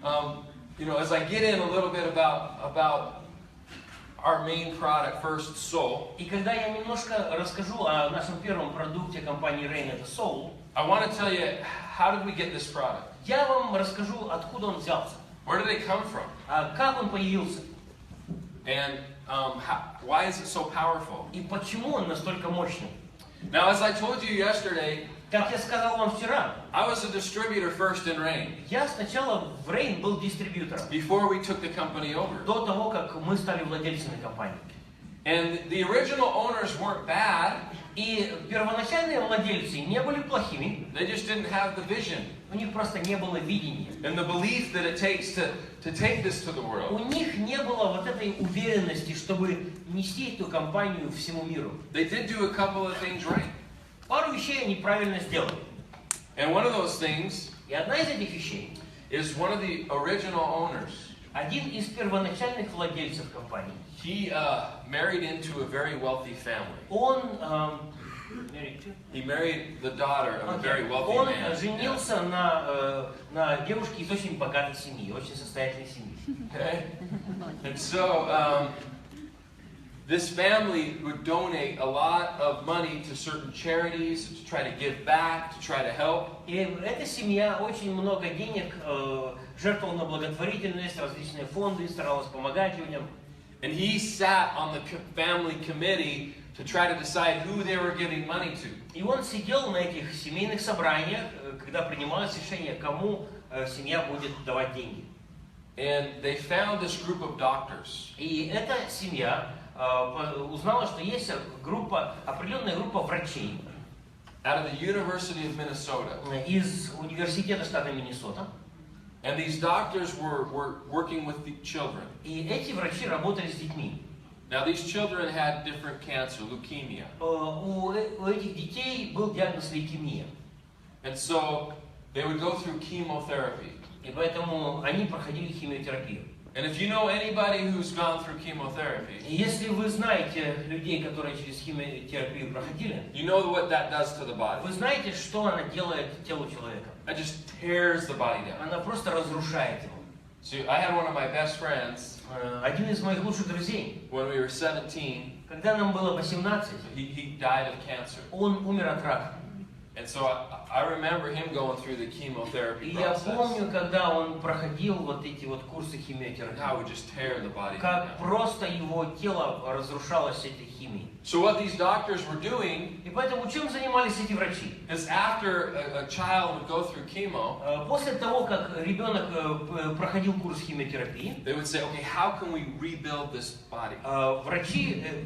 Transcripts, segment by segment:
as I get in a little bit about our main product, first, soul. И когда я немножко расскажу о нашем первом продукте компании Rain, это soul, I want to tell you, how did we get this product? я вам расскажу, откуда он взялся, Where did it come from? как он появился And why is it so powerful? и почему он настолько мощный. Now, as I told you yesterday, Как я сказал вам вчера, I was a distributor first in Rain, я сначала в Rain был дистрибьютором, before we took the company over. до того, как мы стали владельцами компании. And the original owners weren't bad, И первоначальные владельцы не были плохими, they just didn't have the vision у них просто не было видения. and the belief that it takes to take this to the У world. них не было вот этой уверенности, чтобы нести эту компанию всему миру. They did do a couple of things right. Пару вещей они правильно сделали. And one of those things И одна из этих вещей, is one of the original owners. один из первоначальных владельцев компании, He married into a very wealthy family. он He married the daughter of a very wealthy он man. женился на девушке из очень богатой семьи, очень состоятельной семьи. Okay? And so this family would donate a lot of money to certain charities to try to give back, to try to help. И эта семья очень много денег жертвовала на благотворительность, различные фонды, старалась помогать людям. And he sat on the family committee to try to decide who they were giving money to. И он сидел на этих семейных собраниях, когда принималось решение, кому семья будет давать деньги. And they found this group of doctors. И эта семья узнала, что есть определенная группа врачей Out of the University of Minnesota. из университета штата Миннесота. And these doctors were working with the children. И эти врачи работали с детьми. Now these children had different cancer, leukemia. У этих детей был диагноз лейкемия. And so they would go through chemotherapy. И поэтому они проходили химиотерапию. And if you know anybody who's gone through chemotherapy, И если вы знаете людей, которые через химиотерапию проходили, you know what that does to the body. вы знаете, что она делает телу человека. It just tears the body down. Она просто разрушает его. So I had one of my best friends Один из моих лучших друзей, when we were 17. когда нам было 18, He died of cancer. он умер от рака. And so I remember him going through the И chemotherapy я process. помню, когда он проходил вот эти вот курсы And химиотерапии, how it would just tear the body как down. просто его тело разрушалось этой химией. So what these doctors were doing И поэтому чем занимались эти врачи? is after a child would go through chemo, После того, как ребенок проходил курс химиотерапии, they would say, okay, how can we rebuild this body?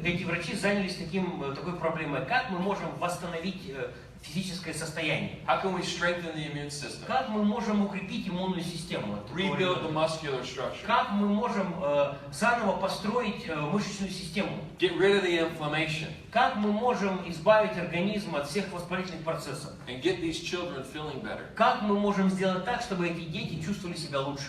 эти врачи занялись такой проблемой, как мы можем восстановить физическое состояние. How can we strengthen the immune system? Как мы можем укрепить иммунную систему? Rebuild the muscular structure. Как мы можем заново построить мышечную систему? Get rid of the inflammation. Как мы можем избавить организм от всех воспалительных процессов? And get these children feeling better. Как мы можем сделать так, чтобы эти дети чувствовали себя лучше?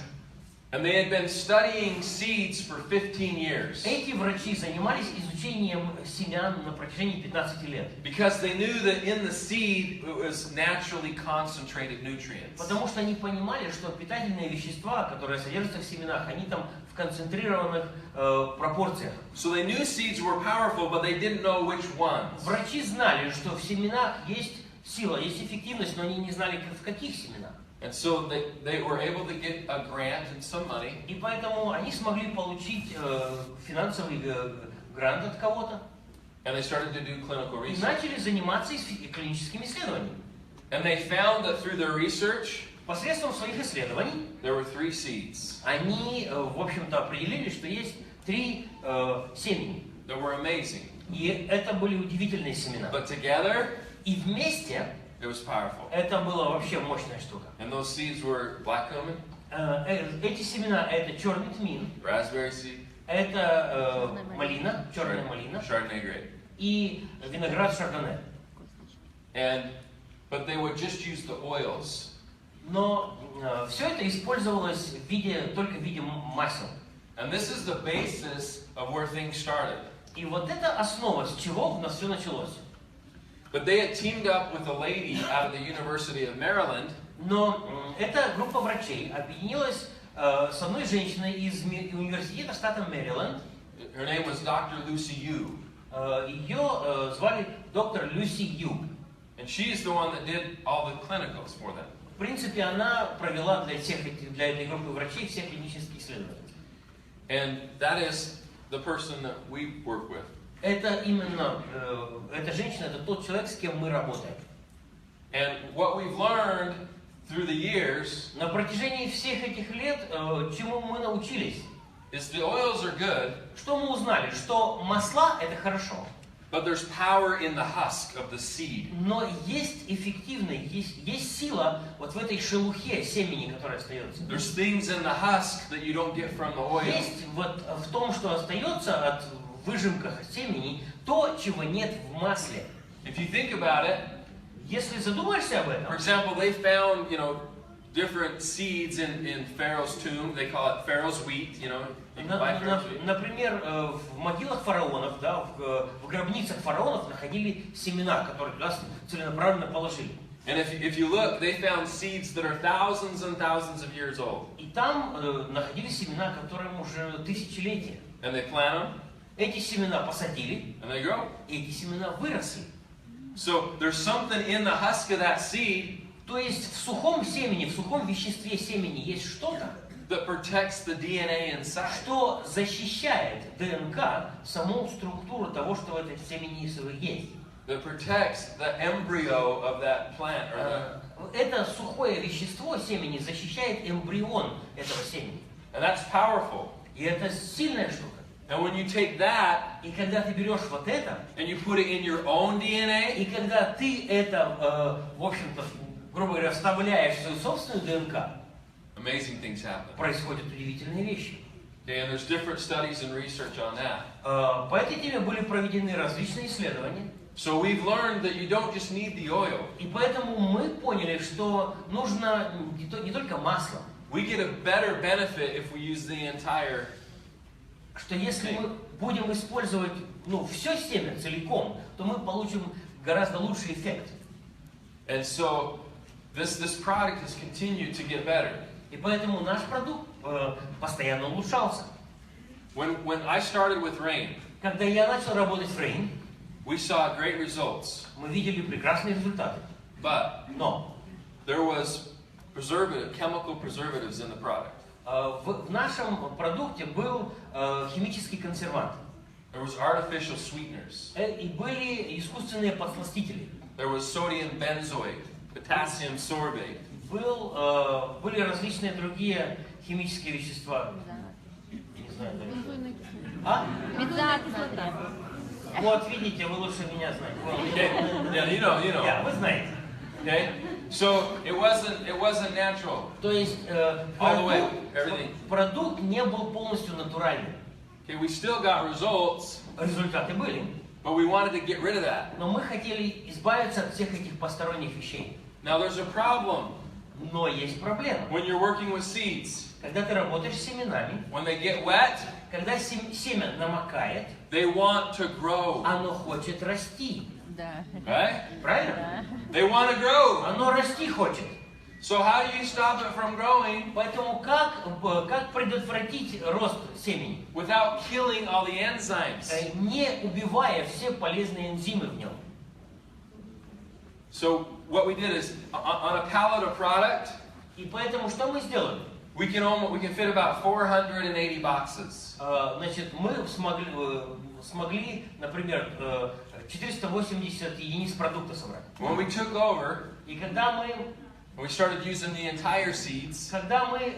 And they had been studying seeds for 15 years. Эти врачи занимались изучением семян на протяжении 15 лет. Because they knew that in the seed it was naturally concentrated nutrients. Потому что они понимали, что питательные вещества, которые содержатся в семенах, они там в концентрированных пропорциях. So they knew seeds were powerful, but they didn't know which ones. Врачи знали, что в семенах есть сила, есть эффективность, но они не знали, в каких семенах. And so they were able to get a grant and some money. И поэтому они смогли получить финансовый грант от кого-то. And they started to do clinical И research. начали заниматься клиническими исследованиями. And they found that through their research, Посредством своих исследований there were 3 seeds они, в общем-то, определили, что есть 3 семени. that were amazing. И это были удивительные семена. But together, И вместе it was powerful. это была вообще мощная штука. And those seeds were black cumin, Эти семена — это черный тмин, raspberry seed, это малина, черная малина Chardonnay grape. и виноград шардоне. But they would just use the oils. Но все это использовалось только в виде масел. And this is the basis of where things started. И вот это основа, с чего у нас все началось. But they had teamed up with a lady out of the University of Maryland. Но эта группа врачей объединилась с одной женщиной из университета штата Мэриленд. Her name was Dr. Lucy Yu. Ее звали доктор Люси Ю. And she's the one that did all the clinicals for them. В принципе, она провела для этой группы врачей все клинические исследования. And that is the person that we work with. Это именно, эта женщина, это тот человек, с кем мы работаем. And what we've learned through the years На протяжении всех этих лет, чему мы научились, is the oils are good, что мы узнали, что масла это хорошо, but there's power in the husk of the seed. но есть эффективность, есть сила вот в этой шелухе семени, которая остается. There's things in the husk that you don't get from the oil. Есть вот в том, что остается от выжимках семени, то, чего нет в масле. If you think about it, Если задумаешься об for этом, example, they found, different seeds in Pharaoh's tomb. They call it Pharaoh's wheat, you can buy Pharaoh's wheat. например, в могилах фараонов, да, в гробницах фараонов находили семена, которые туда целенаправленно положили. And if you look, they found seeds that are thousands and thousands of years old. И там находили семена, которым уже тысячелетия. And they plant them, Эти семена посадили, and they grow. и эти семена выросли. So there's something in the husk of that seed То есть в сухом семени, в сухом веществе семени есть что-то, that protects the DNA inside. что защищает ДНК, саму структуру того, что в этом семени есть. That protects the embryo of that plant. Это сухое вещество семени защищает эмбрион этого семени. And that's powerful. И это сильная штука. And when you take that И когда ты берешь вот это, and you put it in your own и DNA, когда ты это, в общем-то, грубо говоря, вставляешь в свою собственную ДНК, amazing things happen. происходят удивительные вещи. Okay, and there's different studies and research on that. По этой теме были проведены различные исследования. So we've learned that you don't just need the oil. И поэтому мы поняли, что нужно не только масло, We get a better benefit if we use the entire. что если мы будем использовать все семя целиком, то мы получим гораздо лучший эффект. And so this product has continued to get better. И поэтому наш продукт постоянно улучшался. When I started with Rain, Когда я начал работать в Rain, we saw great results. мы видели прекрасные результаты. But Но there was chemical preservatives in the product. в нашем продукте был химический консервант. There was artificial sweeteners. И были искусственные подсластители. There was sodium benzoate, potassium sorbate. Были различные другие химические вещества. Не знаю, Медовая кислота. Вот видите, вы лучше меня знаете. Okay? Yeah, you know. Да, вы знаете. Okay? So it wasn't natural. То есть All the way, everything. продукт не был полностью натуральным. Okay, we still got results, Результаты были, but we wanted to get rid of that. но мы хотели избавиться от всех этих посторонних вещей. Now there's a problem Но есть проблема. when you're working with seeds. Когда ты работаешь с семенами, When they get wet, когда семя намокает, they want to grow, оно хочет расти. Да. right? Правильно? They want to grow. Оно расти хочет. So how do you stop it from growing Поэтому как предотвратить рост семени, without killing all the enzymes? не убивая все полезные энзимы в нем? So what we did is on a pallet of product, И поэтому что мы сделали? we can fit about 480 boxes. Значит, мы смогли, например, 480 единиц продукта собрать. When we took over, И когда we started using the entire seeds. мы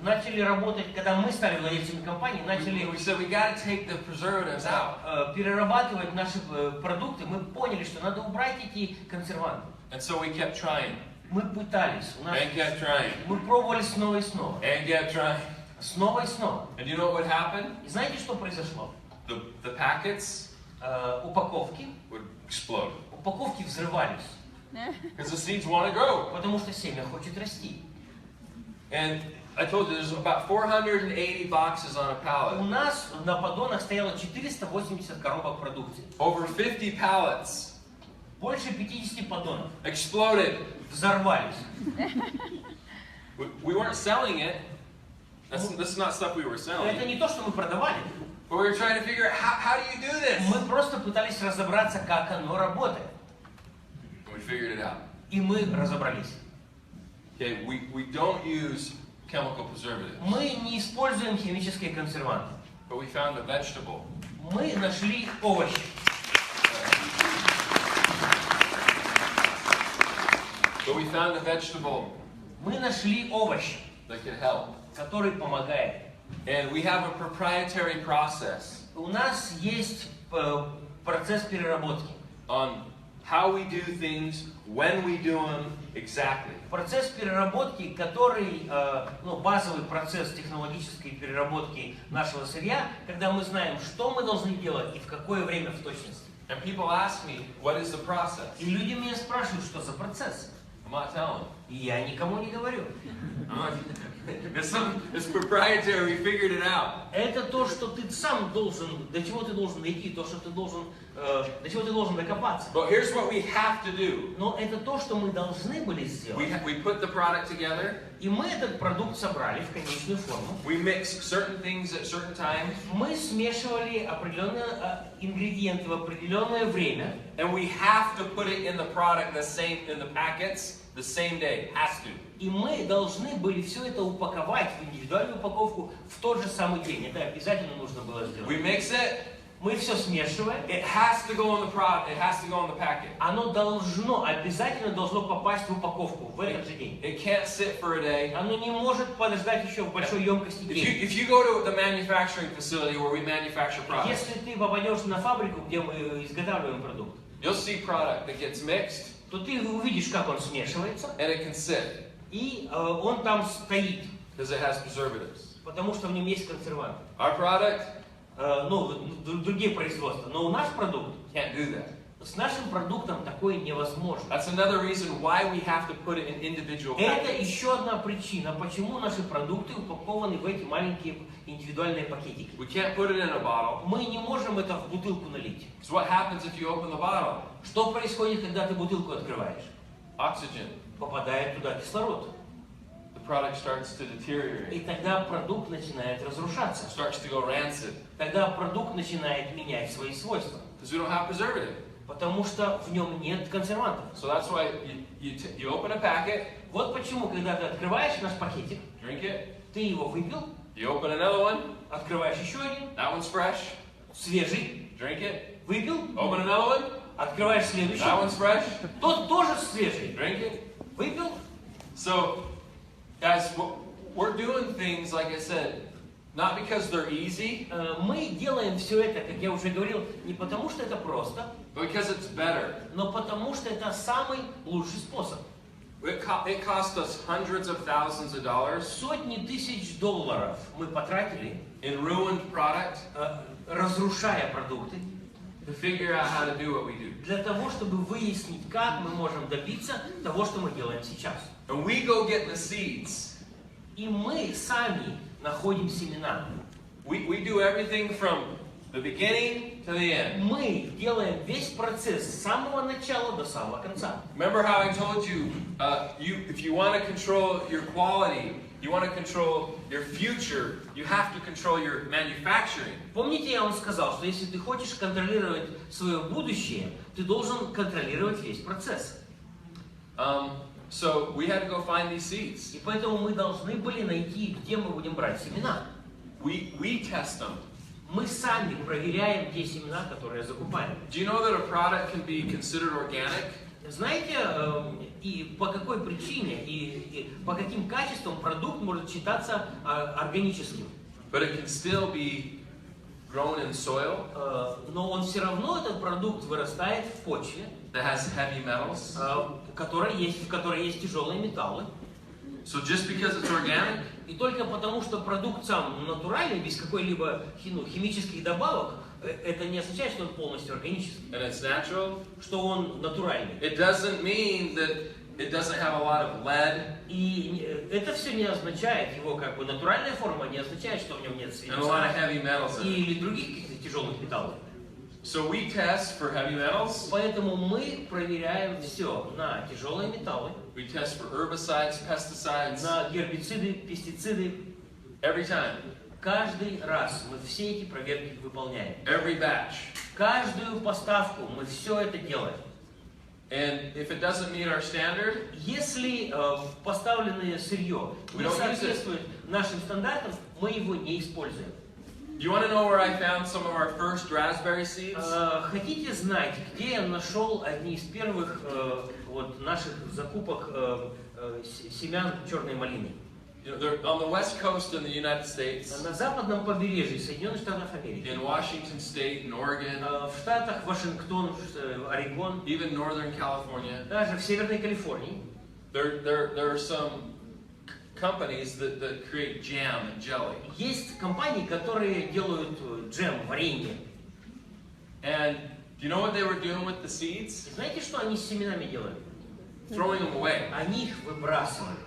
начали работать, когда мы стали владельцами компании, начали We said we got to take the preservatives out, перерабатывать наши продукты, мы поняли, что надо убрать эти консерванты. and so we kept trying Мы пытались, and kept trying мы пробовали снова и снова, and kept trying. снова и снова. And you know what would happen? И знаете, что произошло? The packets Упаковки would explode взрывались, because the seeds want to grow. потому что семя хочет расти. And I told you there's about 480 boxes on a У pallet. нас на поддонах стояло 480 коробок продукции. Over 50 pallets Больше 50 поддонов exploded. взорвались. We weren't selling it, That's not stuff we were selling. Это не то, что мы продавали. But we were trying to figure out how do you do this? Мы просто пытались разобраться, как оно работает. And we figured it out. И мы разобрались. Okay, we don't use chemical preservatives. Мы не используем химические консерванты. But we found a vegetable. Мы нашли овощи. But we found a vegetable Мы нашли овощи, that could help. который помогает. And we have a proprietary process У нас есть процесс переработки. on how we do things, when we do them, exactly. Процесс переработки, который, базовый процесс технологической переработки нашего сырья, когда мы знаем, что мы должны делать и в какое время в точности. And people ask me, what is the process? И люди меня спрашивают, что за процесс. I'm not telling. И я никому не говорю. It's proprietary, we figured it out. Это то, что ты сам должен, до чего ты должен дойти, то, что ты должен, до чего ты должен докопаться. But here's what we have to do. Но это то, что мы должны были сделать. We put the product together. И мы этот продукт собрали в конечную форму. We mix certain things at certain times. Мы смешивали определенные ингредиенты в определенное время. And we have to put it in the product in the packets the same day. Has to. И мы должны были все это упаковать в индивидуальную упаковку в тот же самый день. Это обязательно нужно было сделать. We mix it. Мы все смешиваем. It has to go in the product. It has to go in the packet. Оно обязательно должно попасть в упаковку в этот же день. It can't sit for a day. Оно не может подождать еще в большой емкости дней. If you go to the manufacturing facility where we manufacture products, Если ты попадешь на фабрику, где мы изготавливаем продукт, you'll see product that gets mixed, то ты увидишь, как он смешивается, and it can sit и он там стоит, because it has preservatives. потому что в нем есть консерванты. Our product Другие производства. Но наш продукт, can't do that. с нашим продуктом такое невозможно. That's another reason why we have to put it in individual Это packets. еще одна причина, почему наши продукты упакованы в эти маленькие индивидуальные пакетики. We can't put it in a bottle. Мы не можем это в бутылку налить. So what happens if you open the bottle? Что происходит, когда ты бутылку открываешь? Oxygen. Попадает туда кислород. The product starts to И deteriorate. тогда продукт начинает разрушаться. Starts to go rancid. Тогда продукт начинает менять свои свойства. Because we don't have preservative. Потому что в нем нет консервантов. So that's why you open a packet, Вот почему, когда ты открываешь наш пакетик, drink it. ты его выпил, You open another one. открываешь еще один, That one's fresh. свежий, Drink it. выпил, Open another one. открываешь следующий, That one's fresh. тот тоже свежий, Drink it. выпил. So, guys, we're doing things, like I said, not because they're easy, Мы делаем все это, как я уже говорил, не потому что это просто, but because it's better. но потому что это самый лучший способ. It cost us hundreds of thousands of dollars Сотни тысяч долларов мы потратили, in ruined product разрушая продукты, to figure out how to do what we do. для того, чтобы выяснить, как мы можем добиться того, что мы делаем сейчас. And we go get the seeds. И мы сами находим семена. We do everything from the beginning to the end. Мы делаем весь процесс с самого начала до самого конца. Remember how I told you, if you want to control your quality, you want to control your future, you have to control your manufacturing. Помните, я вам сказал, что если ты хочешь контролировать свое будущее, ты должен контролировать весь процесс. So we had to go find these seeds. И поэтому мы должны были найти, где мы будем брать семена. We test them. Мы сами проверяем те семена, которые закупаем. Do you know that a product can be considered organic? Знаете, и по какой причине, и по каким качествам продукт может считаться органическим? But it can still be grown in soil Но он все равно, этот продукт, вырастает в почве, that has heavy metals. в которой есть тяжелые металлы. So just because it's organic, И только потому, что продукт сам натуральный, без какой-либо химических добавок, это не означает, что он полностью органический, and it's natural, что он натуральный. it doesn't mean that it doesn't have a lot of lead И это все не означает, его как бы натуральная форма не означает, что в нем нет and a lot of свинца heavy metals in it. или других каких-то тяжелых металлов. So we test for heavy metals, Поэтому мы проверяем все на тяжелые металлы, we test for herbicides, pesticides, на гербициды, пестициды, Every time. Каждый раз мы все эти проверки выполняем. Every batch. Каждую поставку мы все это делаем. And if it doesn't meet our standard, Если поставленное сырье не соответствует нашим стандартам, мы его не используем. you want to know where I found some of our first raspberry seeds? Хотите знать, где я нашел одни из первых вот, наших закупок семян черной малины? You know, they're on the west coast in the United States, На западном побережье Соединенных Штатов Америки, in Washington State and Oregon, в штатах Вашингтон, Орегон, even Northern California. даже в Северной Калифорнии. There are some companies that create jam and jelly. Есть компании, которые делают джем, варенье. And do you know what they were doing with the seeds? И знаете, что они с семенами делают? Throwing them away. Они их выбрасывают.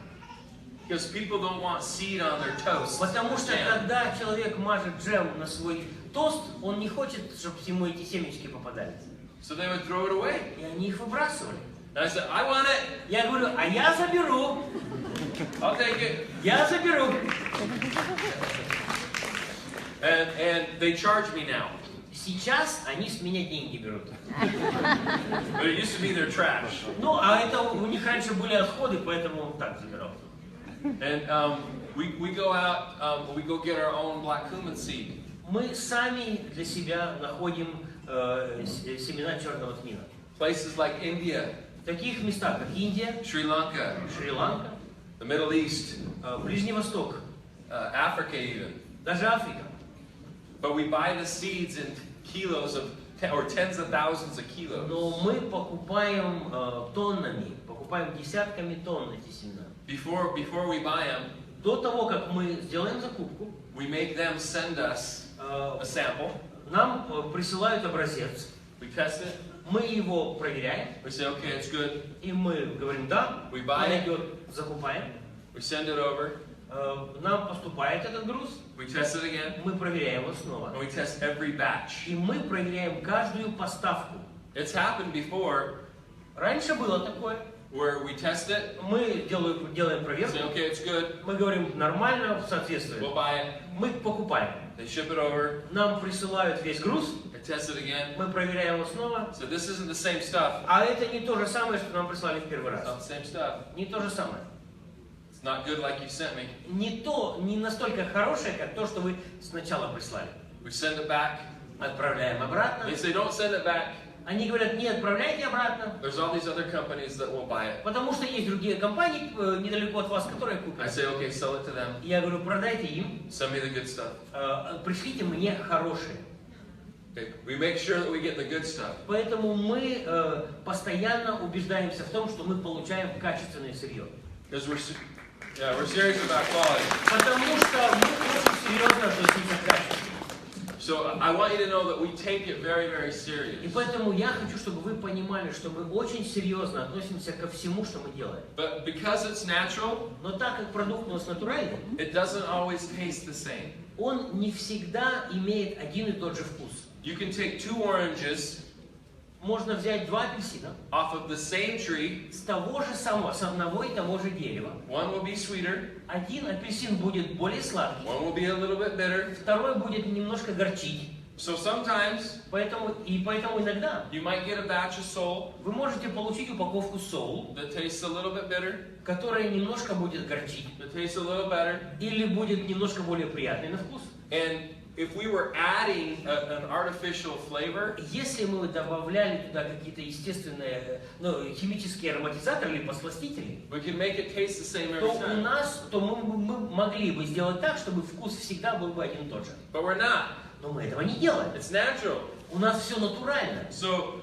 Because people don't want seed on their toast. Потому что Jam. когда человек мажет джем на свой тост, он не хочет, чтобы ему эти семечки попадали. So they would throw it away. И они их выбрасывали. And I said, I want it. Я говорю, а я заберу. I'll take it. Я заберу. And they charge me now. Сейчас они с меня деньги берут. But it used to be their trash. Ну, а это у них раньше были отходы, поэтому он так забирал. And we go out, we go get our own black cumin seed. Мы сами для себя находим семена черного тмина. Places like India, В таких местах, как Индия, Sri Lanka, Шри-Ланка, the Middle East, Ближний Восток, Africa even. даже Африка. But we buy the seeds in kilos of, or tens of thousands of kilos. Но мы покупаем тоннами, покупаем десятками тонн эти семена. Before we buy them, До того, как мы сделаем закупку, we make them send us a sample. нам присылают образец, We test it. мы его проверяем, We say, okay, it's good. и мы говорим да, We buy it. идет, закупаем, We send it over. нам поступает этот груз, We test it again. мы проверяем его снова. And we test every batch. И мы проверяем каждую поставку. It's happened before Раньше было такое. where we test it. Мы делаем We проверку, say, okay, it's good. мы говорим нормально, соответствует. We'll buy it. Мы покупаем. They ship it over. Нам присылают весь груз, They test it again. мы проверяем его снова. So this isn't the same stuff. А это не то же самое, что нам прислали в первый It's раз. not the same stuff. Не то же самое. It's not good like you sent me. Не настолько хорошее, как то, что вы сначала прислали. We send it back. Отправляем обратно. They say, don't send it back. Они говорят, не отправляйте обратно, There's all these other companies that will buy it. потому что есть другие компании недалеко от вас, которые I купят. say, okay, sell it to them. Я говорю, продайте им, Send me the good stuff. пришлите мне хорошие. Okay. We make sure that we get the good stuff. Поэтому мы постоянно убеждаемся в том, что мы получаем качественное сырье. Because we're serious about quality. Потому что мы очень серьезно относимся к качеству. So I want you to know that we take it very, very И serious. поэтому я хочу, чтобы вы понимали, что мы очень серьезно относимся ко всему, что мы делаем. But because it's natural, Но так как продукт у нас натуральный, it doesn't always taste the same. он не всегда имеет один и тот же вкус. You can take 2 oranges Можно взять 2 апельсина off of the same tree. с того же самого, с одного и того же дерева. One will be sweeter, Один апельсин будет более сладкий, one will be a little bit bitter. второй будет немножко горчить. So sometimes Поэтому иногда you might get a batch of sole вы можете получить упаковку соул, that tastes a little bit bitter, которая немножко будет горчить, that tastes a little better. или будет немножко более приятной на вкус. And if we were adding an artificial flavor, Если мы добавляли туда какие-то естественные, химические ароматизаторы или посластители, we can make it taste the same то every time. мы могли бы сделать так, чтобы вкус всегда был бы один и тот же. But we're not. Но мы этого не делаем. It's natural. У нас все натурально. So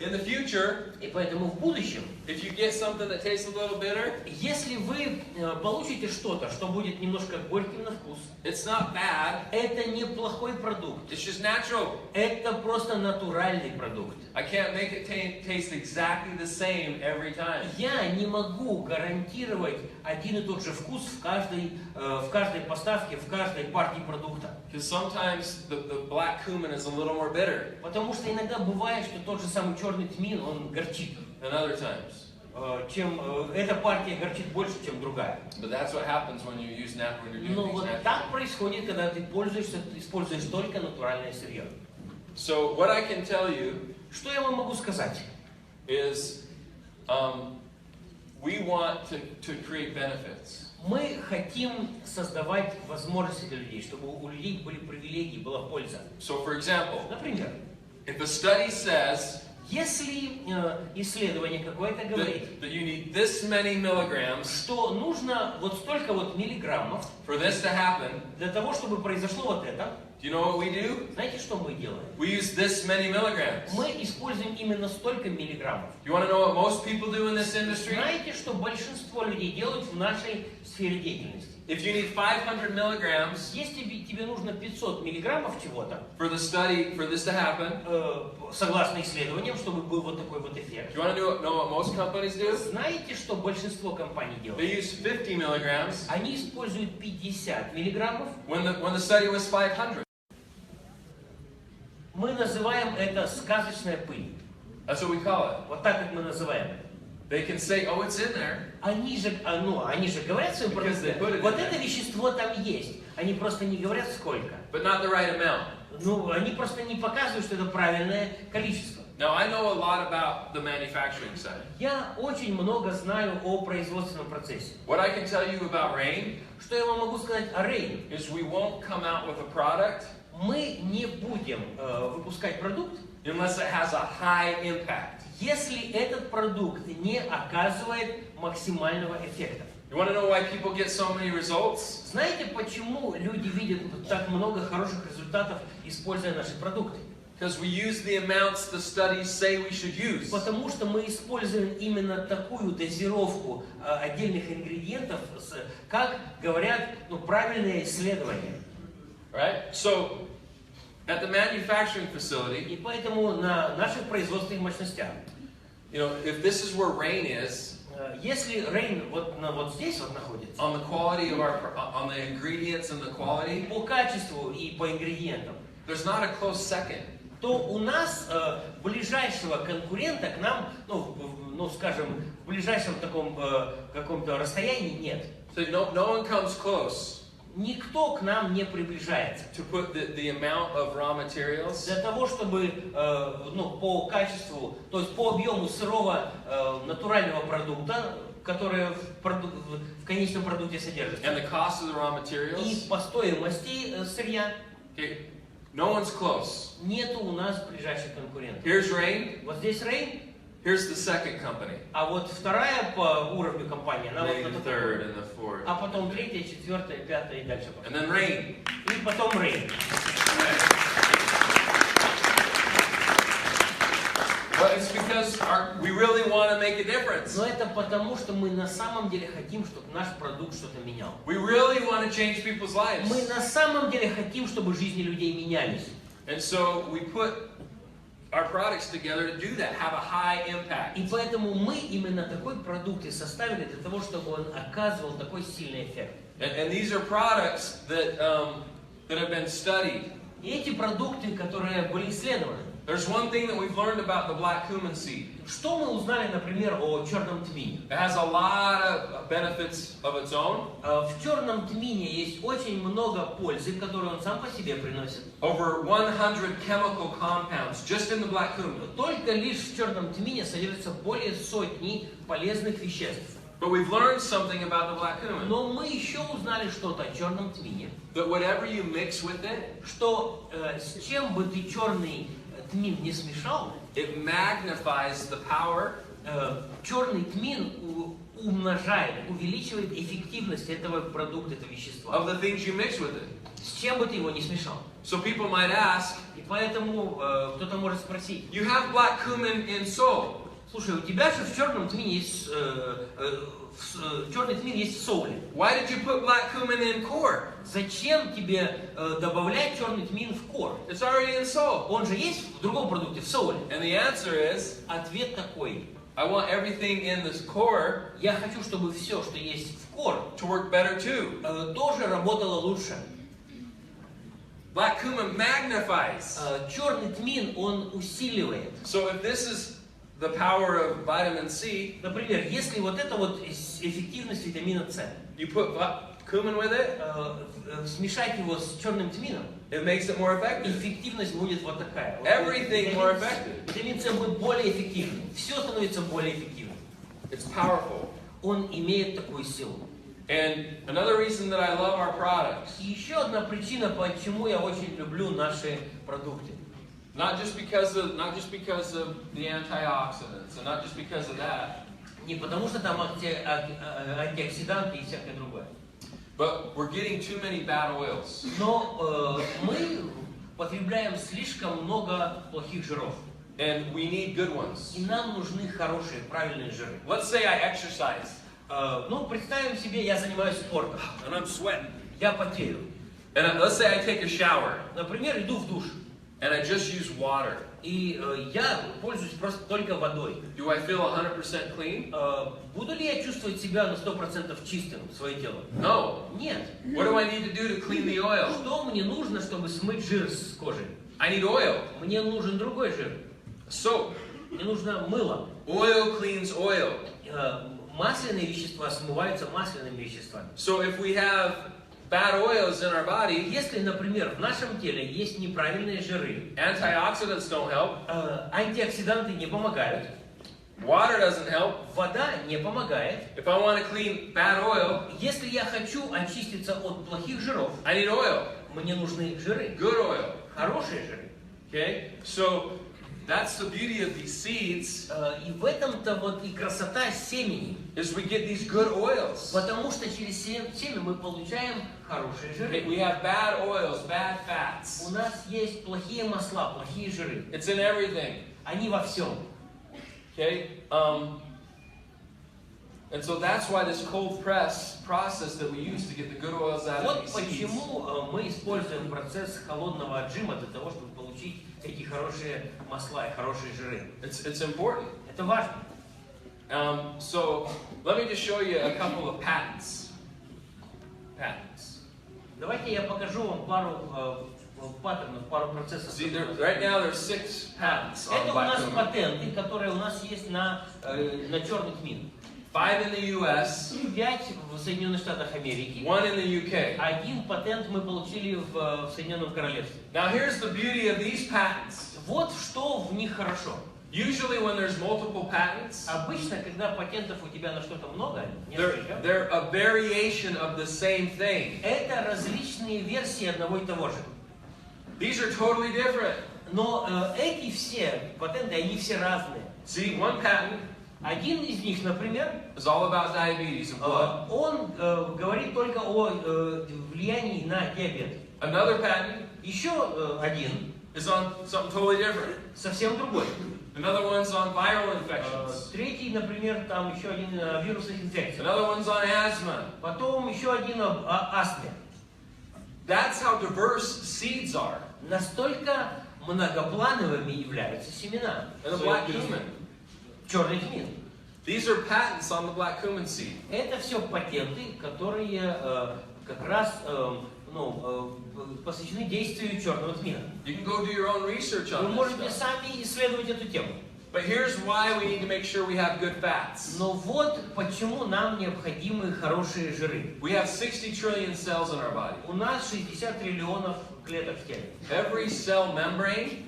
in the future, И поэтому в будущем, if you get something that tastes a little bitter, если вы получите что-то, что будет немножко горьким на вкус, it's not bad. это не плохой продукт. It's just natural. Это просто натуральный продукт. I can't make it taste exactly the same every time. Я не могу гарантировать один и тот же вкус в каждой поставке, в каждой партии продукта. Because sometimes the black cumin is a little more bitter Потому что иногда бывает, что тот же самый черный тмин, он горчит. than other times. эта партия горчит больше, чем другая. But that's what happens when you use when you're Но doing вот these natural. так происходит, когда ты используешь только натуральное сырье. So what I can tell you Что я вам могу сказать? is we want to create benefits. Мы хотим создавать возможности для людей, чтобы у людей были привилегии, была польза. So for example, Например, if a study says если исследование какое-то говорит, that you need this many milligrams что нужно вот столько вот миллиграммов for this to happen, для того, чтобы произошло вот это, do you know what we do? знаете, что мы делаем? We use this many milligrams. Мы используем именно столько миллиграммов. You want to know what most people do in this industry? Знаете, что большинство людей делают в нашей сфере деятельности? If you need 500 milligrams Если тебе нужно 500 миллиграммов чего-то, for the study, for this to happen, согласно исследованиям, чтобы был вот такой вот эффект. do you want to know what most companies do? Знаете, что большинство компаний They делают? use 50 milligrams Они используют 50 миллиграммов. when the study was 500. Мы называем это сказочная пыль. That's what we call it. Вот так, как мы называем это. They can say, oh, it's in there. Они же говорят своим продуктам, вот это вещество там есть. Они просто не говорят сколько. But not the right amount. Они просто не показывают, что это правильное количество. Now, I know a lot about the manufacturing side. Я очень много знаю о производственном процессе. What I can tell you about Rain Что я вам могу сказать о Rain? is we won't come out with a product Мы не будем выпускать продукт, unless it has a high impact. если этот продукт не оказывает максимального эффекта. You want to know why people get so many results? Знаете, почему люди видят так много хороших результатов, используя наши продукты? Because we use the amounts the studies say we should use. Потому что мы используем именно такую дозировку отдельных ингредиентов, как говорят правильные исследования. Right? So, at the manufacturing facility, И поэтому на наших производственных мощностях, you know, if this is where Rain is, если Rain вот здесь вот находится, on the quality of on the ingredients and the quality, по качеству и по ингредиентам, there's not a close second. то у нас ближайшего конкурента к нам, скажем, в ближайшем таком каком-то расстоянии нет. So no one comes close Никто к нам не приближается. to put the amount of raw materials Для того, чтобы по качеству, то есть по объему сырого натурального продукта, который в конечном продукте содержится, and the cost of the raw и materials, по стоимости сырья, okay, no one's close. нету у нас ближайших конкурентов. Here's Rain, Вот здесь Rain, here's the second company, а вот вторая по уровню компания, она вот maybe на the такой. third and the fourth, А потом третья, четвертая, пятая и дальше. and then Rain. И потом Rain. But it's because we really want to make a difference. Но это потому, что мы на самом деле хотим, чтобы наш продукт что-то менял. We really want to change people's lives. Мы на самом деле хотим, чтобы жизни людей менялись. And so we put our products together to do that, have a high impact. И поэтому мы именно такой продукт и составили для того, чтобы он оказывал такой сильный эффект. And these are products that have been studied. И эти продукты, которые были исследованы. There's one thing that we've learned about the black cumin seed. Что мы узнали, например, о черном тмине? It has a lot of benefits of its own. В черном тмине есть очень много пользы, которую он сам по себе приносит. Over 100 chemical compounds just in the black cumin. Только лишь в черном тмине содержится более сотни полезных веществ. But we've learned something about the black cumin. Но мы еще узнали что-то о черном тмине, That whatever you mix with it, что с чем бы ты черный тмин не смешал, it magnifies the power черный тмин умножает, увеличивает эффективность этого продукта, этого вещества. of the things you mix with it. С чем бы ты его не смешал. So people might ask, И поэтому кто-то может спросить: you have black cumin in salt. слушай, у тебя же в черном тмине есть черный тмин есть в соуле. Why did you put black cumin in core? Зачем тебе добавлять черный тмин в кор? It's already in salt. Он же есть в другом продукте, в соуле. And the answer is, Ответ такой: I want everything in this core я хочу, чтобы все, что есть в кор, to work better too. тоже работало лучше. Black cumin magnifies. Черный тмин, он усиливает. So if this is the power of vitamin C, Например, если вот это вот эффективность витамина С, you put cumin with it, смешать его с черным тмином, it makes it more effective. эффективность будет вот такая. Вот Everything more effective. Витамин С будет более эффективным. Все становится более эффективным. It's powerful. Он имеет такую силу. And another reason that I love our products, И еще одна причина, почему я очень люблю наши продукты. not just because of the antioxidants, and not just because of that, Не потому что там антиоксиданты и всякое другое. but we're getting too many bad oils. Но мы потребляем слишком много плохих жиров. And we need good ones. И нам нужны хорошие, правильные жиры. Let's say I exercise, Ну, представим себе, я занимаюсь спортом. and I'm sweating. Я потею. And let's say I take a shower, Например, иду в душ. and I just use water. И я пользуюсь просто только водой. Do I feel 100% clean? Буду ли я чувствовать себя на 100% чистым, свое тело? No. Нет. What do I need to do to clean the oil? Что мне нужно, чтобы смыть жир с кожи? I need oil. Мне нужен другой жир. Soap. Мне нужно мыло. Oil cleans oil. Масляные вещества смываются масляными веществами. So if we have bad oils in our body, Если, например, в нашем теле есть неправильные жиры, antioxidants don't help, антиоксиданты не помогают, water doesn't help. вода не помогает. If I want to clean bad oil, Если я хочу очиститься от плохих жиров, I need oil. мне нужны жиры, Good oil. хорошие жиры. Okay? So that's the beauty of these seeds, И в этом-то вот и красота семени. is we get these good oils. Потому что через семя мы получаем хорошие жиры. We have bad oils, bad fats. У нас есть плохие масла, плохие жиры. It's in everything. Они во всем. Okay? And so that's why this cold press process that we use to get the good oils out of Вот these seeds, почему мы используем процесс холодного отжима для того, чтобы получить эти хорошие масла и хорошие жиры. it's important. Это важно. So let me just show you a couple of patents. Patents. Давайте я покажу вам пару паттернов, пару процессов. See, right now there's 6 patents on Это у нас black cumin. патенты, которые у нас есть на черный тмин. 5 in the U.S., 5 в Соединенных Штатах Америки. 1 in the U.K. Один патент мы получили в Соединенном Королевстве. Now here's the beauty of these patents. Вот что в них хорошо. Usually when there's multiple patents, Обычно, когда патентов у тебя на что-то много, they're a variation of the same thing. это различные версии одного и того же. These are totally different. Но эти все патенты, они все разные. See, one patent Один из них, например, is all about diabetes and blood. он говорит только о влиянии на диабет. Another patent Еще один, is on something totally different. совсем другой. Another one's on viral infections. Третий, например, там еще один вирусных инфекций. Another one's on asthma. Потом еще один об астме. That's how diverse seeds are. Настолько многоплановыми являются семена. And the black cumin. Черный тмин. These are patents on the black cumin seed. Это все патенты, которые как раз посвящены действию черного тмина. You can go do your own research Вы on this можете stuff. сами исследовать эту тему. But here's why we need to make sure we have good fats. Но вот почему нам необходимы хорошие жиры. We have 60 trillion cells in our body. У нас 60 триллионов клеток в теле. Every cell membrane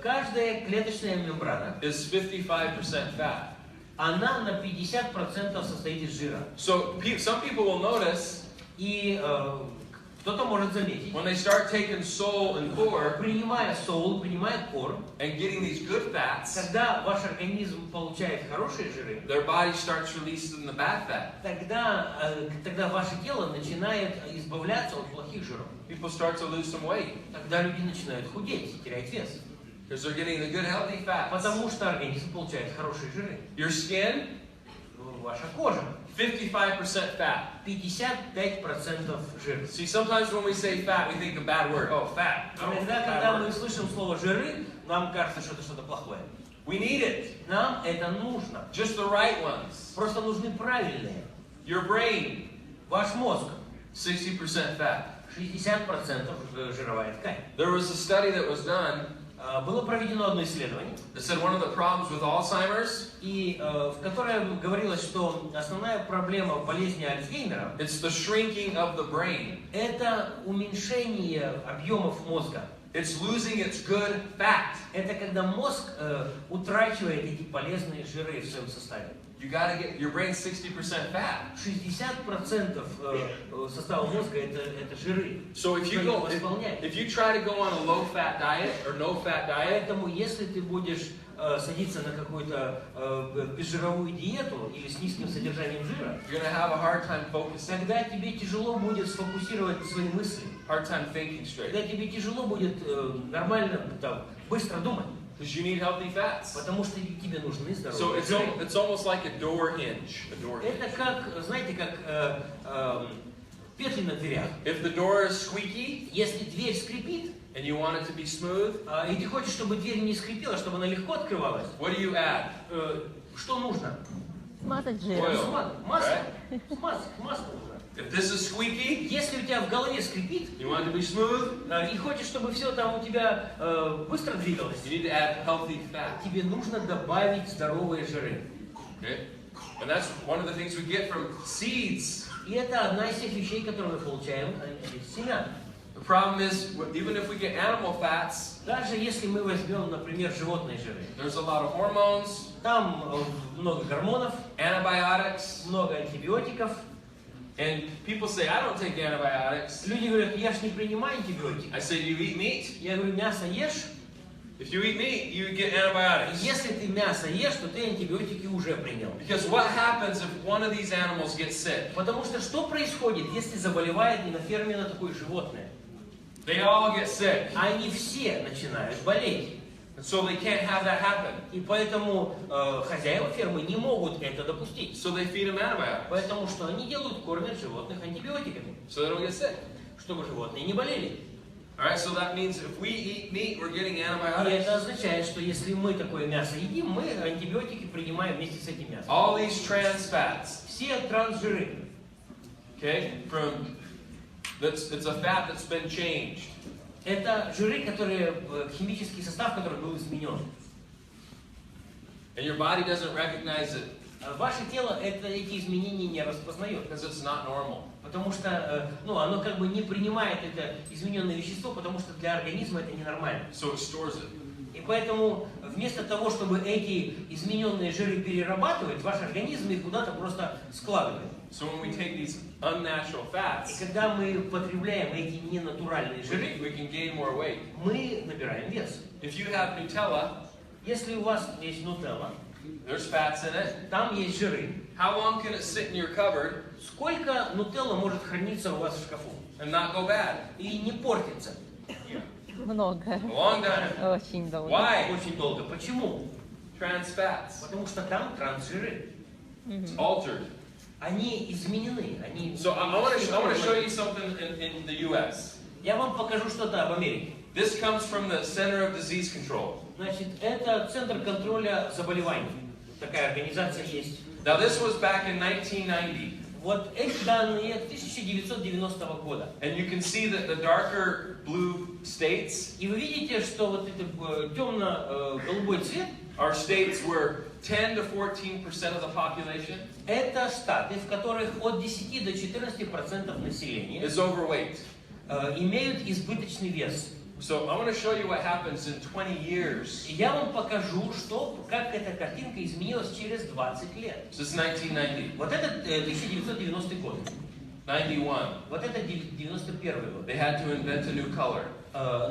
Каждая клеточная мембрана, is 55% fat. она на 50% состоит из жира. So some people will notice И кто-то может заметить, when they start taking sole and core принимая соул, принимая кор, and getting these good fats, когда ваш организм получает хорошие жиры, their body starts releasing the bad fat. тогда ваше тело начинает избавляться от плохих жиров. People start to lose some weight Тогда люди начинают худеть, терять вес. because they're getting the good healthy fats. Потому что организм получает хорошие жиры. Your skin, Ваша кожа 55% fat. 55% жира. See, sometimes when we say fat, we think a bad word. Oh, fat. Oh, Иногда, bad когда мы word. слышим слово жиры, нам кажется, что это что-то плохое. We need it. Нам это нужно. Just the right ones. Просто нужны правильные. Your brain, Ваш мозг 60% fat. 60% жировая ткань. There was a study that was done было проведено одно исследование, that said one of the problems with Alzheimer's, и в котором говорилось, что основная проблема болезни Альцгеймера it's the shrinking of the brain. это уменьшение объемов мозга. It's losing its good fat. Это когда мозг утрачивает эти полезные жиры в своем составе. You gotta get your brain 60% fat. 60% состава мозга это жиры. So if you try to go on a low fat diet or no fat diet, Поэтому если ты будешь садиться на какую-то безжировую диету или с низким содержанием жира, you're gonna have a hard time focusing, тогда тебе тяжело будет сфокусировать свои мысли. hard time thinking straight. Тогда тебе тяжело будет нормально, быстро думать. Because you need healthy fats. Потому что тебе нужны So здоровые жиры. it's almost like a door hinge. Это как, знаете, как петли на дверях. If the door is squeaky Если дверь скрипит, and you want it to be smooth, и ты хочешь, чтобы дверь не скрипела, чтобы она легко открывалась, what do you add? что нужно? Смазать жир. Oil. Масло. Масло нужно. If this is squeaky, Если у тебя в голове скрипит, you want it to be smooth, и хочешь, чтобы все там у тебя быстро двигалось, you need to add healthy fat. тебе нужно добавить здоровые жиры. Okay? And that's one of the things we get from seeds. И это одна из тех вещей, которые мы получаем из семян. The problem is, even if we get animal fats, Даже если мы возьмем, например, животные жиры, there's a lot of hormones, там много гормонов, antibiotics, много антибиотиков. and people say, I don't take antibiotics. Люди говорят, я ж не принимаю антибиотики. I say, do you eat meat? Я говорю, мясо ешь. If you eat meat, you get antibiotics. Если ты мясо ешь, то ты антибиотики уже принял. Because what happens if one of these animals gets sick? Потому что что происходит, если заболевает не на ферме, на такое животное? They all get sick. Они все начинают болеть. And so they can't have that happen. И поэтому хозяева фермы не могут это допустить. So they feed them antibiotics. Поэтому что они делают? Кормят животных антибиотиками, So they don't get sick. чтобы животные не болели. Alright, so that means if we eat meat, we're getting И antibiotics. это означает, что если мы такое мясо едим, мы антибиотики принимаем вместе с этим мясом. All these trans fats, Все трансжиры. okay, it's a fat that's been changed. Это жиры, которые, химический состав, который был изменен. And your body doesn't recognize it Ваше тело эти изменения не распознает. because it's not normal. Потому что оно как бы не принимает это измененное вещество, потому что для организма это ненормально. So it stores it. И поэтому вместо того, чтобы эти измененные жиры перерабатывать, ваш организм их куда-то просто складывает. So when we take these unnatural fats, И когда мы потребляем эти ненатуральные жиры, we can gain more weight. мы набираем вес. If you have Nutella, Если у вас есть нутелла, there's fats in it. там есть жиры. How long can it sit in your cupboard Сколько нутелла может храниться у вас в шкафу and not go bad? и не портиться? Много. A long time. Очень долго. Why? Очень долго. Почему? Trans fats. Потому что там трансжиры. It's altered. Они изменены. Они... So I want to show you something in the U.S. Я вам покажу что-то об Америке. This comes from the Center of Disease Control. Значит, это Центр контроля заболеваний. Такая организация есть. Now this was back in 1990. Вот эти данные 1990 года. And you can see that the darker blue states, И вы видите, что вот этот темно-голубой цвет are states where 10 to 14% of the population это штаты, в которых от 10 до 14% населения is overweight. имеют избыточный вес. So I want to show you what happens in 20 years. И я вам покажу, как эта картинка изменилась через 20 лет. This is 1990. Вот это 1990 год. 91. Вот это 91 год. They had to invent a new color.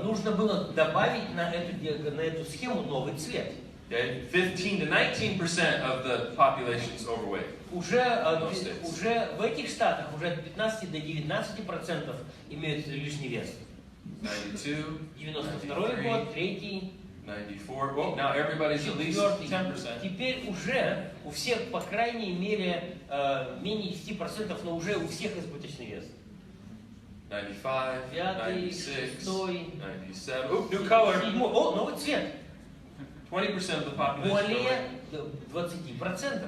Нужно было добавить на эту схему новый цвет. Okay? 15 to 19% of the population is overweight. Уже в этих штатах уже от 15 до 19% имеют лишний вес. 92, 92 год, 3-й, 94. Well, now everybody's at least 4-й. 10%. Теперь уже у всех, по крайней мере, менее 10%, но уже у всех избыточный вес. 95, 5-й, 96, 6-й, 97. Oop, new color. 7-й. О, новый цвет. 20% of the population. Более 20%.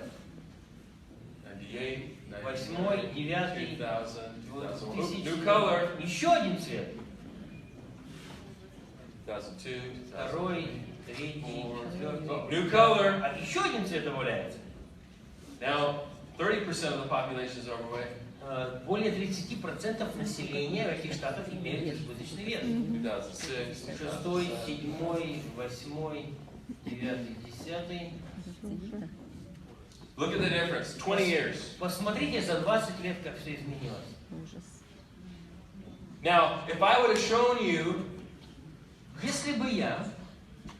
98, 8-й, 9-й, 2000, 2001. Oop, 1000. new color. Еще один цвет. 2002, второй, третий, четвертый. New color. А еще один цвет добавляется. Now, 30% of the population is overweight. Более 30% населения в этих штатах имеют избыточный вес. 2006. Шестой, седьмой, восьмой, девятый, десятый. Look at the difference. 20 years. Посмотрите за 20 лет, как все изменилось. Ужас. Now, if I would have shown you Если бы я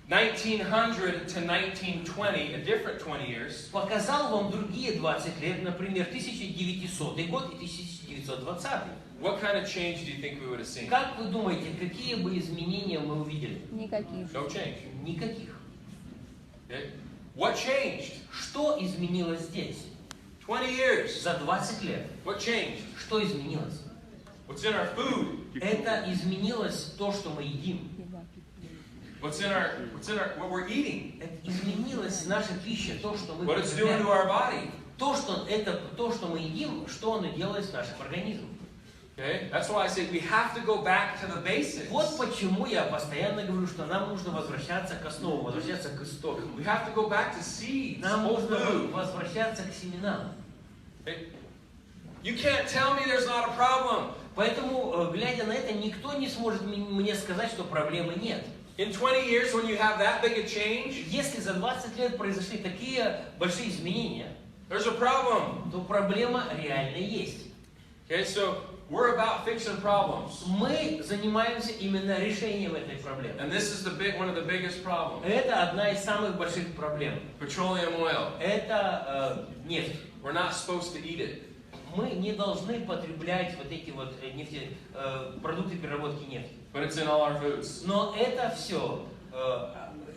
1900 to 1920, a different 20 years, показал вам другие 20 лет, например, 1900 год и 1920, what kind of change do you think we would have seen? как вы думаете, какие бы изменения мы увидели? Никаких. No change. Никаких. Okay? What changed? Что изменилось здесь? 20 years. За 20 лет. What changed? Что изменилось? What's in our food? Это изменилось то, что мы едим. What we're eating? Это изменилась наша пища, то, что мы What it's doing to потребляем. our body? То, что мы едим, что оно делает с нашим организмом. Okay? That's why I say we have to go back to the basics. Вот почему я постоянно говорю, что нам нужно возвращаться к основам, возвращаться к истокам. We have to go back to seeds, Нам whole нужно food. возвращаться к семенам. Okay? You can't tell me there's not a problem. Поэтому, глядя на это, никто не сможет мне сказать, что проблемы нет. In 20 years, when you have that big a change, Если за 20 лет произошли такие большие изменения, there's a problem. то проблема реально есть. Okay, so we're about fixing problems. Мы занимаемся именно решением этой проблемы. And this is one of the biggest problems. Это одна из самых больших проблем. Petroleum oil. Это нефть. We're not supposed to eat it. Мы не должны потреблять вот эти вот продукты переработки нефти. But it's in all our foods. Но это все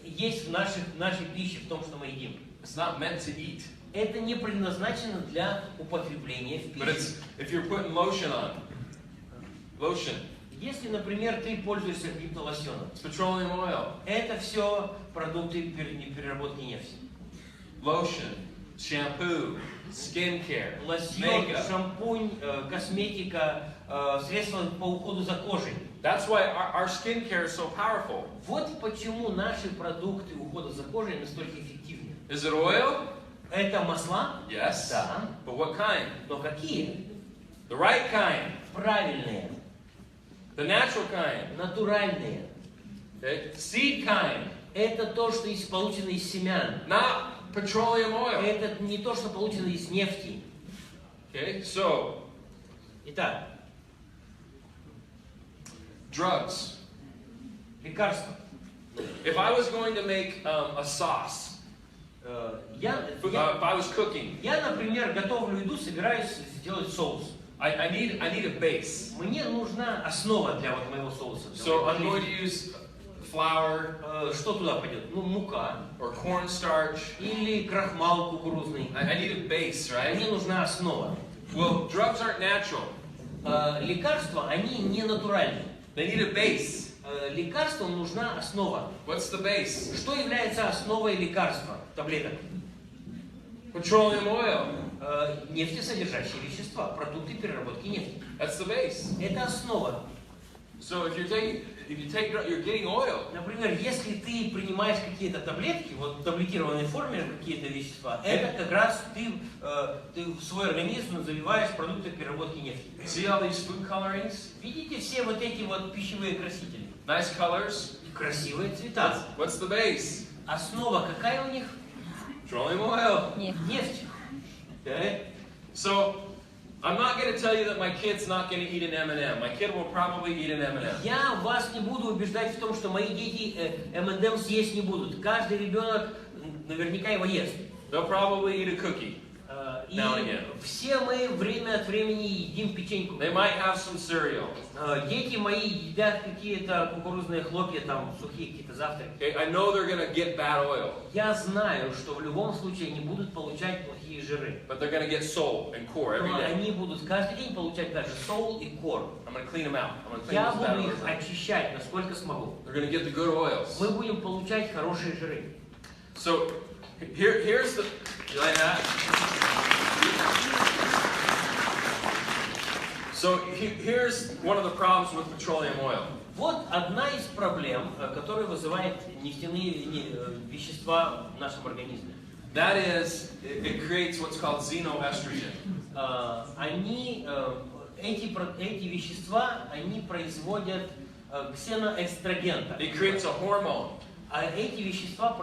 есть в нашей пище, в том, что мы едим. It's not meant to eat. Это не предназначено для употребления в But пищу. it's if you're putting lotion on. Lotion. Если, например, ты пользуешься каким-то лосьоном, It's petroleum oil. это все продукты переработки нефти. Lotion, shampoo, skincare, Лосьон, makeup. шампунь, косметика, средства по уходу за кожей. That's why our skincare is so powerful. Вот почему наши продукты ухода за кожей настолько эффективны. Is it oil? Это масла? Yes. Да. But what kind? Но какие? The right kind. Правильные, The natural kind. натуральные. Okay? Seed kind. Это то, что получено из семян. Not petroleum oil. Это не то, что получено из нефти. Okay? So, Итак, drugs. лекарства. If I was going to make a sauce, if I was cooking, Я, например, готовлю еду, собираюсь сделать соус. I need a base. Мне нужна основа для вот моего соуса. So I'm going to use flour Что туда пойдет? Ну, мука. or cornstarch. Или крахмал кукурузный. I need a base, right? Мне нужна основа. Well, drugs aren't natural. Лекарства, они не натуральны. They need a base. Лекарствам нужна основа. What's the base? Что является основой лекарства, таблеток? Petroleum oil. Нефтесодержащие вещества, продукты переработки нефти. That's the base. Это основа. So if you're getting oil. Например, если ты принимаешь какие-то таблетки, вот в таблетированной форме какие-то вещества, это как раз ты в свой организм заливаешь продукты переработки нефти. See all these food colorings? Видите все вот эти вот пищевые красители? Nice colors. Красивые цвета. What's the base? Основа какая у них? Petroleum oil. Нефть. Okay? So I'm not going to tell you that my kid's not going to eat an M&M. My kid will probably eat an M&M. Я вас не буду убеждать в том, что мои дети M&M съесть не будут. Каждый ребенок наверняка его ест. They'll probably eat a cookie. И Now and again. все мы время от времени едим печеньку. They might have some cereal. Дети мои едят какие-то кукурузные хлопья, там сухие какие-то завтраки. Okay? I know they're going to get bad oil, Я знаю, что в любом случае они будут получать плохие жиры. but they're going to get salt and core every Но day. они будут каждый день получать даже сол и кор. I'm going to clean them out. I'm going to clean Я those bad буду их oils out. очищать, насколько смогу. They're going to get the good oils. Мы будем получать хорошие жиры. So here's the. You like that? So here's one of the problems with petroleum oil. Вот одна из проблем, которая вызывает нефтяные вещества в нашем организме. That is, it creates what's called xenoestrogen. Эти вещества, они производят ксеноэстроген. It creates a hormone. А эти вещества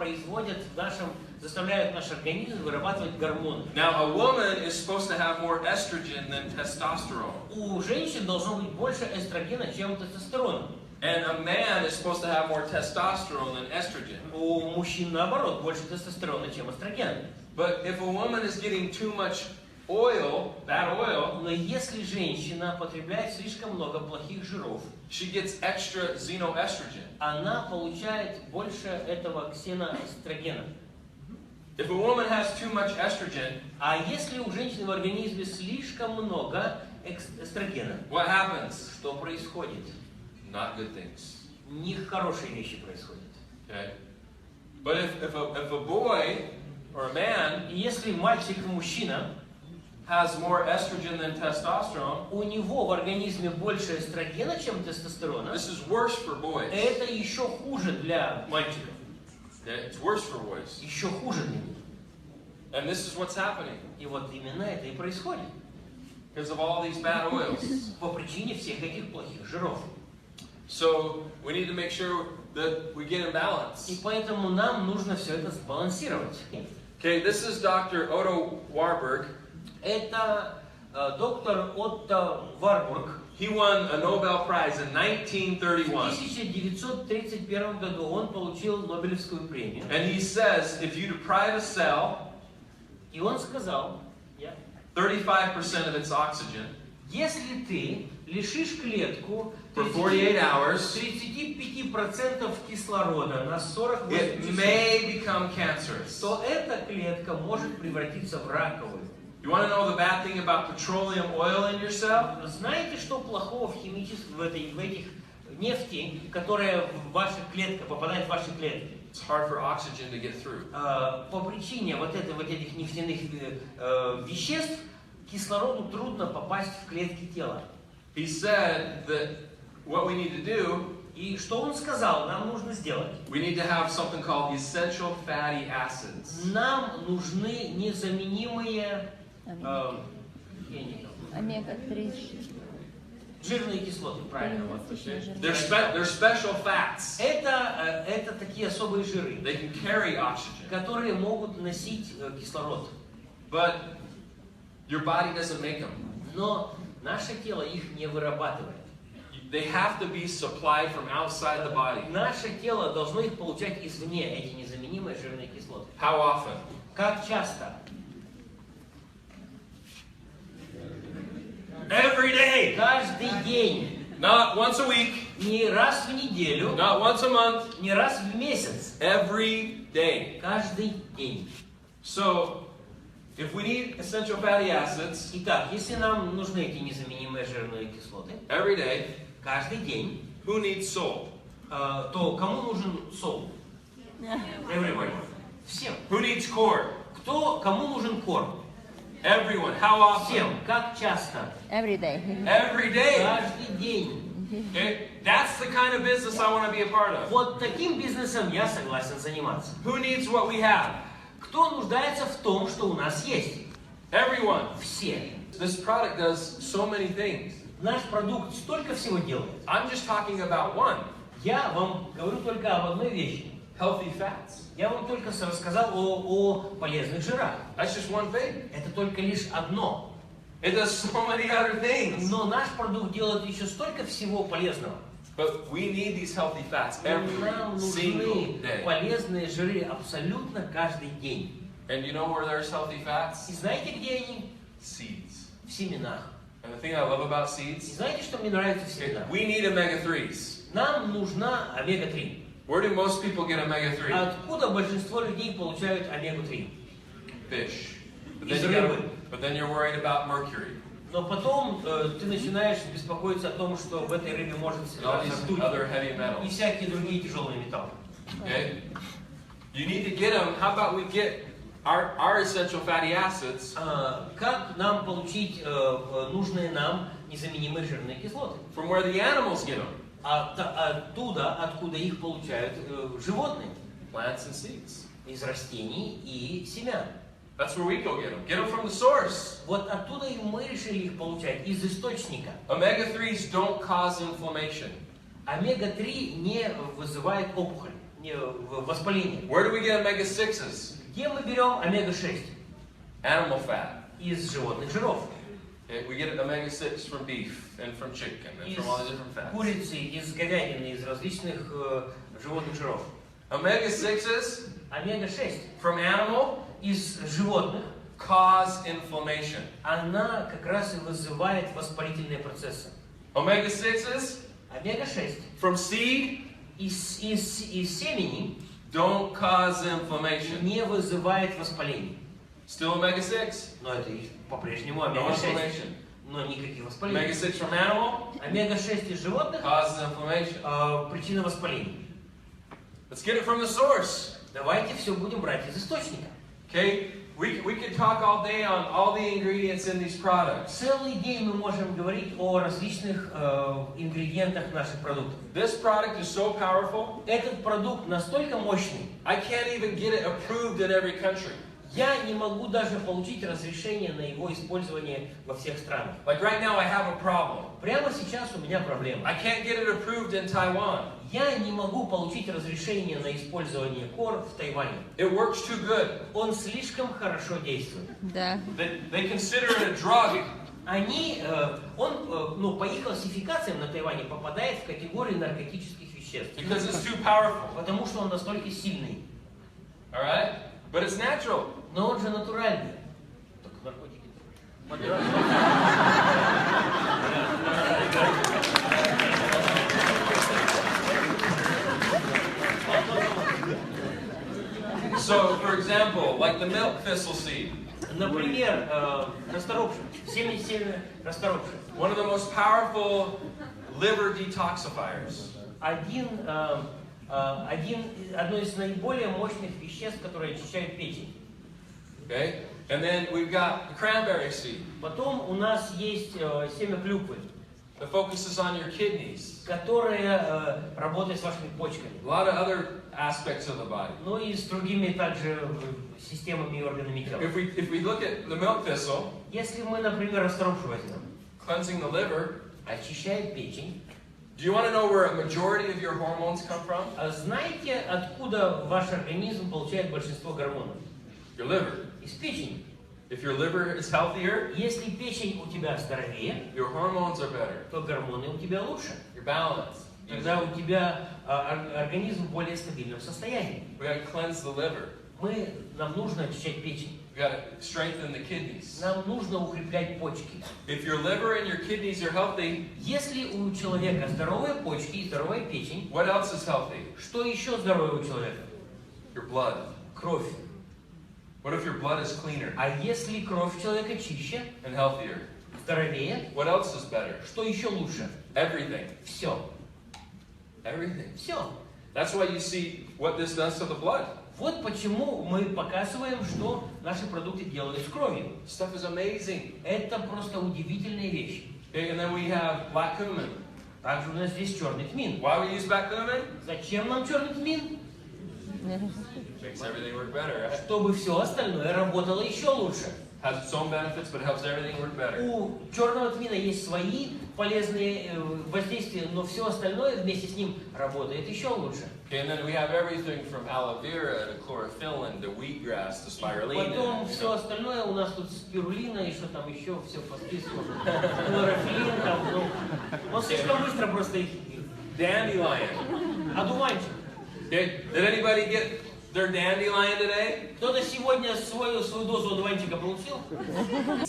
заставляют наш организм вырабатывать гормоны. Now, a woman is supposed to have more estrogen than testosterone. У женщин должно быть больше эстрогена, чем тестостерона. And a man is supposed to have more testosterone than estrogen. У мужчин, наоборот, больше тестостерона, чем эстрогена. But if a woman is getting too much oil, bad oil, Но если женщина потребляет слишком много плохих жиров, she gets extra xenoestrogen. она получает больше этого ксеноэстрогена. If a woman has too much estrogen, А если у женщины в организме слишком много эстрогена, what happens? что происходит? Not good things. Нехорошие вещи происходят. Okay? But if a boy or a man И если мальчик и мужчина, has more estrogen than testosterone, у него в организме больше эстрогена, чем тестостерона, this is worse for boys. это еще хуже для мальчиков. Okay? It's worse for boys. Еще хуже для них. And this is what's happening И вот именно это и происходит. because of all these bad oils. По причине всех этих плохих жиров. So we need to make sure that we get in balance. И поэтому нам нужно все это сбалансировать. Okay, this is Dr. Otto Warburg. Это доктор Отто Варбург. He won a Nobel Prize in В 1931. 1931 году он получил Нобелевскую премию. And he says if you deprive a cell И он сказал, 35% of its oxygen если ты лишишь клетку for 48 hours, 35% кислорода на 48 it часов, may become cancerous. то эта клетка может превратиться в раковую. You want to know the bad thing about petroleum oil in your cell? Знаете, что плохого в химическом, в этих нефти, которая в ваши клетки, попадает в ваши клетки? It's hard for oxygen to get through. По причине вот этих нефтяных веществ кислороду трудно попасть в клетки тела. He said that what we need to do, И что он сказал, нам нужно сделать? we need to have something called essential fatty acids. Нам нужны незаменимые Омега-3. жирные кислоты, правильно. They're special fats. Это такие особые жиры, They can carry oxygen, которые могут носить кислород. but your body doesn't make them. Но наше тело их не вырабатывает. They have to be supplied from outside the body. Наше тело должно их получать извне, эти незаменимые жирные кислоты. How often? Как часто? Every day. Каждый день. Not once a week, Не раз в неделю, not once a month, не раз в месяц. every day. Каждый день. So, if we need essential fatty acids Итак, если нам нужны эти незаменимые жирные кислоты, every day, каждый день, who needs salt? то кому нужен сол? Everybody. Всем. Who needs corn? Кому нужен корм? Everyone. How often? Всем. Как часто? Every day. Every day. Каждый день. Okay? That's the kind of business I want to be a part of. Вот таким бизнесом я согласен заниматься. Who needs what we have? Кто нуждается в том, что у нас есть? Everyone. Все. This product does so many things. Наш продукт столько всего делает. I'm just talking about one. Я вам говорю только об одной вещи. Healthy fats. Я вам только рассказал о полезных жирах. That's just one thing. Это только лишь одно. It does so many other things. Но наш продукт делает еще столько всего полезного. But we need these healthy fats every Нам single нужны day. полезные жиры абсолютно каждый день. And you know where there's healthy И fats? знаете, где они? Seeds. В семенах. And the thing I love about И seeds, знаете, что мне нравится в семенах? we need omega-3s. Нам нужна омега-3. Where do most people get omega-3? Откуда большинство людей получают омегу-3? Fish. But Из then, you рыбы. but then you're worried about mercury. Но потом ты начинаешь беспокоиться о том, что в этой рыбе может And all these содержаться ртуть other heavy и metals. всякие другие тяжелые металлы. Okay? You need to get them. How about we get our essential fatty acids Как нам получить нужные нам незаменимые жирные кислоты. from where the animals get them, Оттуда, откуда их получают животные. plants and seeds. Из растений и семян. That's where we go get them. Get them from the source. Вот оттуда и мы решили их получать, из источника. Omega-3s don't cause inflammation. Омега-3 не вызывает опухоль, не воспаление. Where do we get omega-6s? Где мы берем омега-6? Animal fat. Из животных жиров. Okay, we get omega-6 from beef and from chicken and Из from all the different fats. курицы, из говядины, из различных животных жиров. Omega-6s Омега-6 from animal из животных, cause inflammation. она как раз и вызывает воспалительные процессы. Omega-6s Омега-6 from seed из семени don't cause inflammation. не вызывает воспалений. Still omega-6. Но это и по-прежнему No омега-6. inflammation. Но никаких воспалений. Omega-6 from animal Омега-6 из животных causes inflammation. Причина воспалений. Let's get it from the source. Давайте все будем брать из источника. Okay? We could talk all day on all the ingredients in these products. Целый день мы можем говорить о различных ингредиентах наших продуктов. This product is so powerful, Этот продукт настолько мощный, I can't even get it approved in every country. я не могу даже получить разрешение на его использование во всех странах. Like right now, I have a problem. Прямо сейчас у меня проблема. I can't get it approved in Taiwan. Я не могу получить разрешение на использование кор в Тайване. It works too good. Он слишком хорошо действует. Да. They consider it a drug. По их классификациям на Тайване попадает в категорию наркотических веществ. Because it's too powerful. Потому что он настолько сильный. All right? But it's natural. Но он же натуральный. Так наркотики. So, for example, like the milk thistle seed. Например, расторопший. Семя расторопший. One of the most powerful liver detoxifiers. Одно из наиболее мощных веществ, которые очищают печень. Okay? And then we've got the cranberry seed. Потом у нас есть семя клюквы, that focuses on your kidneys. которое работает с вашими почками. A lot of other aspects of the body. Ну и с другими также системами и органами тела. If we look at the milk thistle, Если мы, например, расторопший возьмем, cleansing the liver, очищает печень. do you want to know where a majority of your hormones come from? А знаете, откуда ваш организм получает большинство гормонов? Your liver. Из печени. If your liver is healthier, Если печень у тебя здоровее, your hormones are better. то гормоны у тебя лучше. You're balanced. Тогда у тебя организм в более стабильном состоянии. We got to cleanse the liver. Нам нужно очищать печень. We got to strengthen the kidneys. Нам нужно укреплять почки. If your liver and your kidneys are healthy, Если у человека здоровые почки и здоровая печень, what else is healthy? что еще здоровое у человека? Your blood. Кровь. What if your blood is cleaner А если кровь человека чище, and healthier? здоровее, What else is better? что еще лучше? Everything. Все. Everything. Все. That's why you see what this does to the blood. Вот почему мы показываем, что наши продукты делают с кровью. Stuff is amazing. Это просто удивительные вещи. Okay, and then we have black cumin. Также у нас здесь черный тмин. Why we use black cumin? Зачем нам черный тмин? Makes everything work better, right? Чтобы все остальное работало еще лучше. Has its own benefits, but helps everything work better. У черного тмина есть свои полезные воздействия, но все остальное вместе с ним работает еще лучше. Okay, and then we have everything from aloe vera to chlorophyllin to wheatgrass to spirulina. Потом все остальное у нас тут спирулина и что там еще, все по списку. Хлорофилин там, он слишком быстро просто их. Dandelion. Одуванчик. Okay, did anybody get their dandelion today? Кто-то сегодня свою дозу одуванчика получил?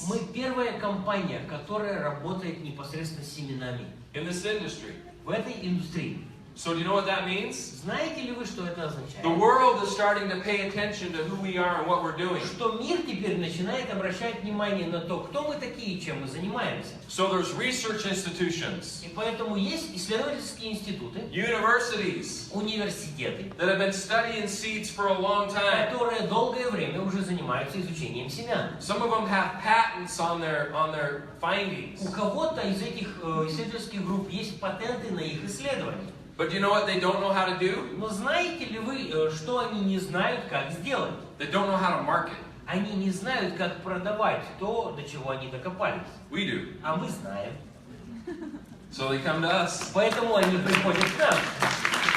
Мы первая компания, которая работает непосредственно с семенами. In this industry. В этой индустрии. So do you know what that means? Знаете ли вы, что это The означает? world is starting to pay attention to who we are and what we're doing. Что мир теперь начинает обращать внимание на то, кто мы такие и чем мы занимаемся. So there's research institutions, И поэтому есть исследовательские институты, universities университеты, that have been studying seeds for a long time. которые долгое время уже занимаются изучением семян. Some of them have patents on their findings. У кого-то из этих исследовательских групп есть патенты на их исследования. But you know what they don't know how to do? Но знаете ли вы, что они не знают, как сделать? They don't know how to market. Они не знают, как продавать то, до чего они докопались. We do. А мы знаем. So they come to us. Поэтому они приходят к нам.